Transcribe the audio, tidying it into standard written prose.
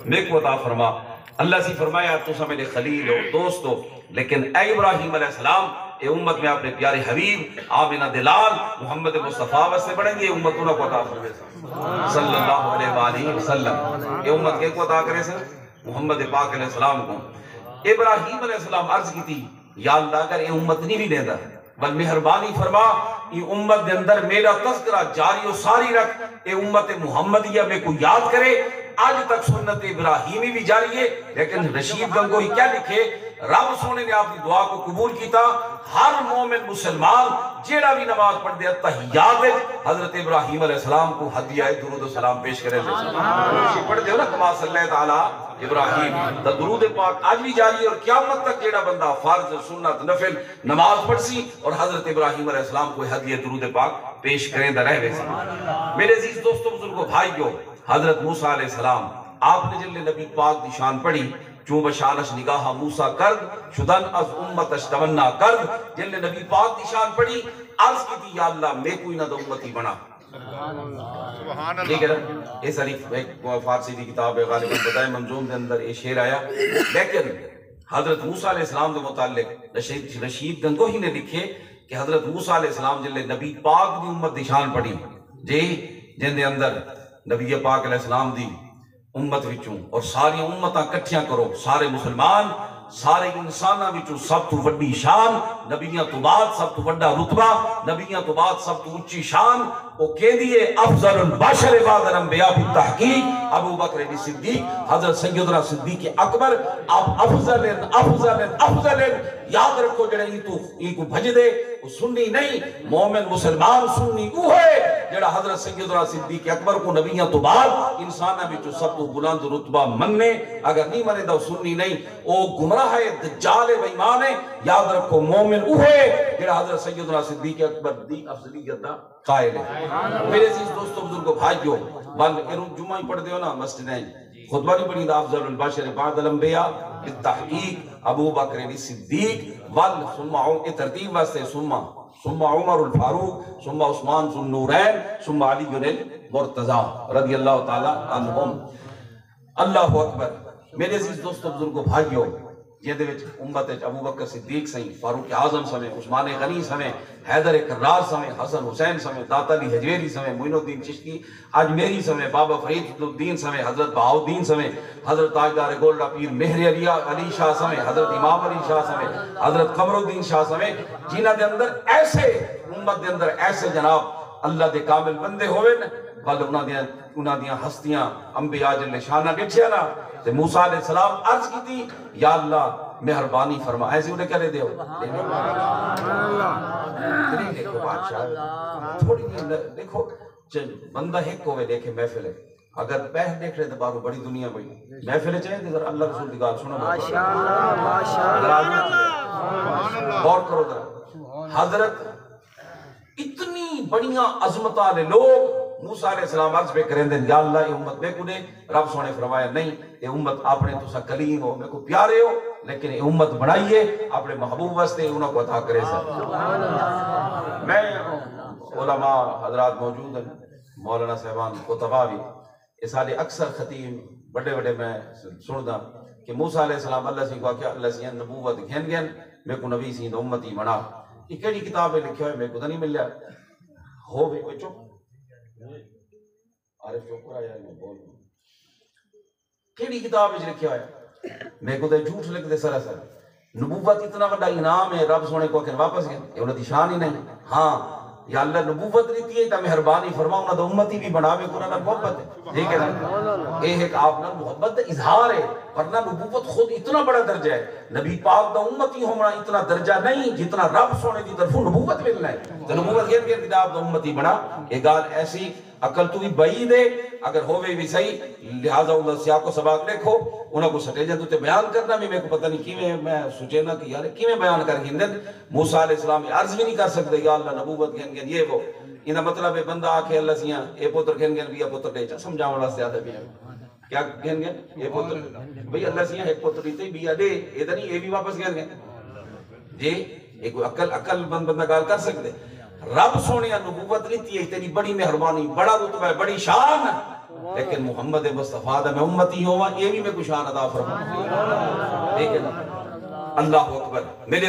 میں کو عطا فرما۔ اللہ سے فرمایا تو سا میرے خلیل ہو، دوست ہو، لیکن اے ابراہیم علیہ السلام اے امت میں اپنے پیارے حبیب آمنہ دلال محمد مصطفیٰ واسطے بڑھیں گے، امت انہوں کو عطا فرمے صلی اللہ علیہ وآلہ وسلم۔ اے امت کے کو عطا کرے سے محمد پاک علیہ السلام کو۔ ابراہیم علیہ السلام عرض کی تھی یا اللہ اگر اے امت نہیں بھی دیندہ بل مہربانی فرما یہ امت دے اندر میرا تذکرہ جاری و ساری رکھ، اے امت محمدیہ میں کو یاد کرے۔ آج تک سنت ابراہیمی بھی جاری ہے، لیکن رشید گنگوہی کیا لکھے رب سونے نے آپ کی دعا کو قبول کیتا۔ ہر مومن مسلمان جیڑا بھی نماز پڑھ دے تحیات حضرت ابراہیم علیہ السلام کو ہدیہ درود و سلام پیش کرے دے۔ پڑھ دے ہو نا کما صلی اللہ تعالیٰ ابراہیم، تا درود پاک آج بھی جاری ہے، اور قیامت تک جیڑا بندہ فرض سنت نفل نماز پڑھ سی اور حضرت ابراہیم علیہ السلام کو ہدیہ درود پاک پیش کریں دا رہ ویسے۔ میرے عزیز دوستوں بزرگوں بھائیوں، حضرت موسیٰ علیہ السلام آپ نے جل نبی پاک دی شان پڑھی، چون بشانش نگاہ موسیٰ کرد شدن از امتش تمنا کرد، جل نبی پاک دی شان پڑھی، عرض کی تھی یا اللہ میں کوئی نہ دا امتی بنا۔ ٹھیک ہے نا، یہ شریف ایک فارسی دی کتاب ہے غالباً بدائے منظوم دے اندر یہ شعر آیا، لیکن حضرت موسیٰ علیہ السلام دے متعلق رشید گنگوہی نے لکھے کہ حضرت موسیٰ علیہ السلام جل نبی پاک دی امت دی شان پڑھی جی، جن دے اندر نبی پاک علیہ السلام دی امت وچوں اور ساری امتاں کٹھیاں کرو، سارے مسلمان سارے انساناں وچوں سب تو وڈی شان، نبیاں تو بعد سب تو وڈا رتبہ، نبیاں تو بعد سب تو اونچی شان وہ کہہ دیئے افضل البشر بعد الانبیاء کی تحقیق ابو بکر صدیق، حضرت سیدنا صدیق اکبر، آپ افضل افضل افضل یاد رکھو جڑا یہ کو بھج دے وہ سنی نہیں، مومن مسلمان سنی وہ ہے جڑا حضرت سیدنا صدیق اکبر کو نبیاں تو بعد انسانہ بچو سب تو بلند رتبہ مننے، اگر نہیں منے دا سنی نہیں، او گمراہ ہے، دجال ہے، بیمان ہے۔ یاد رکھو مومن وہ ہے جڑا حضرت سیدنا صدیق اکبر دی افضلیت دا قائل ہے۔ میرے عزیز دوستو بزرگو بھائیو، جمعہ ہی پڑھ دیو نا مسجد ہیں، خطبہ نہیں پڑھی دا افضل البشر بعد الانبیاء بالتحقیق ابو بکر صدیق وال ثم ترتیب واسطے ثم عمر الفاروق ثم عثمان ذو النورین ثم علی المرتضی رضی اللہ تعالی عنہم۔ اللہ اکبر۔ میرے عزیز دوستو بزرگو بھائیو، یہ دے وچ امت ابو بکر صدیق سہیں، فاروق اعظم سمیں، عثمان غنی سمیں، حیدر کرار سمیں، حسن حسین سمیں، داتا علی حجویری سمیں، معین الدین چشتی اجمیری سمیں، بابا فرید الدین سمیں، حضرت بہاؤالدین سمیں، حضرت تاجدار گولڈا پیر مہر علی شاہ سمیں، حضرت امام علی شاہ سمیں، حضرت قمر الدین شاہ سمیں، جنہ دے اندر ایسے امت دے اندر ایسے جناب اللہ دے کامل بندے ہوئے بل انہاں دیاں ہستیاں انبیاء جل شانہ ڈٹھیا نا، تے موسیٰ علیہ السلام عرض کی تھی یا اللہ مہربانی فرما، ایسے انہیں کیا لے دے ہو دیکھو بادشاہ تھوڑی دیکھو بندہ ایک ہوئے دیکھے محفل ہے، اگر پہل دیکھ رہے تو بارو بڑی دنیا بڑی محفل چاہے تو اللہ رسول دی گال سنو غور کرو ذرا، حضرت اتنی بڑیاں عظمتہ لے لوگ موسیٰ علیہ السلام عرض پہ کریں دیں یا اللہ یہ امت میں کنے، رب سونے فرمایا نہیں یہ امت اپنے تو سا کلیم ہو، میں کو پیارے ہو، لیکن یہ امت بڑھائیے اپنے محبوب واسطے انہوں کو عطا کرے سا۔ میں علماء حضرات موجود ہیں، مولانا صاحبان خطبہ بھی، اس سالے اکثر خطیب بڑے بڑے میں سندا کہ موسیٰ علیہ السلام اللہ سے کہا کہ اللہ سے نبوت گھن گھن میں کو نبی سے امتی بنا، یہ کیڑی کتاب ہے لکھا ہے میں کو نہیں مل جائے ہو بھی کوئی چپ عارف چپ رہا ہے میں بول رہا ہوں کیڑی کتاب ہے لکھا ہے میں کو دے جھوٹ لکھ دے سراسر نبوت اتنا بڑا انعام ہے رب سونے کو کہ واپس گئے یہ انہوں دی شان ہی نہیں، ہاں یا اللہ نبوت دیتی ہے تا مہربانی فرماؤں نہ تو امتی بھی بڑھاوے قرآن محبت ہے، ٹھیک ہے نا، یہ ایک آپ نا محبت اظہار ہے، ورنہ نبوت خود اتنا بڑا درجہ ہے، نبی پاک دا امتی ہونا اتنا درجہ نہیں جتنا رب سونے دی طرف نبوت ملنا ہے، تو نبوت یہ کہ آپ دا امتی بنا، یہ گال ایسی عقل تو بھی بعید ہے، اگر ہوئے بھی صحیح لہذا اللہ سیاق و سباق لکھو انہوں کو سٹے جاندو تے بیان کرنا بھی میں کو پتہ نہیں کیویں میں سوچے نا کہ یار کیویں بیان کر گھندن موسیٰ علیہ السلام عرض بھی نہیں کر سکتے یا اللہ نبوت گھن گھن یہ وہ انہا مطلب ہے بندہ آکھے اللہ سیاں اے پوتر گھن گھن بھی پوتر دے چا سمجھا والا زیادہ بھی ہے کیا گھن گھن اے پوتر بھئی اللہ سیاں ایک پوتر دیتے بھی دے ادھر نہیں اے بھی واپس گھن گھن جی ایک عقل بندہ گال کر سکتے رب سونے نبوت لیتی ہے تیری بڑی مہربانی بڑا رتبہ ہے بڑی شان لیکن محمد مصطفیٰ دا میں امتی ہوا یہ بھی میں کچھ آن عطا فرما. ٹھیک ہے نا. اللہ اکبر. میرے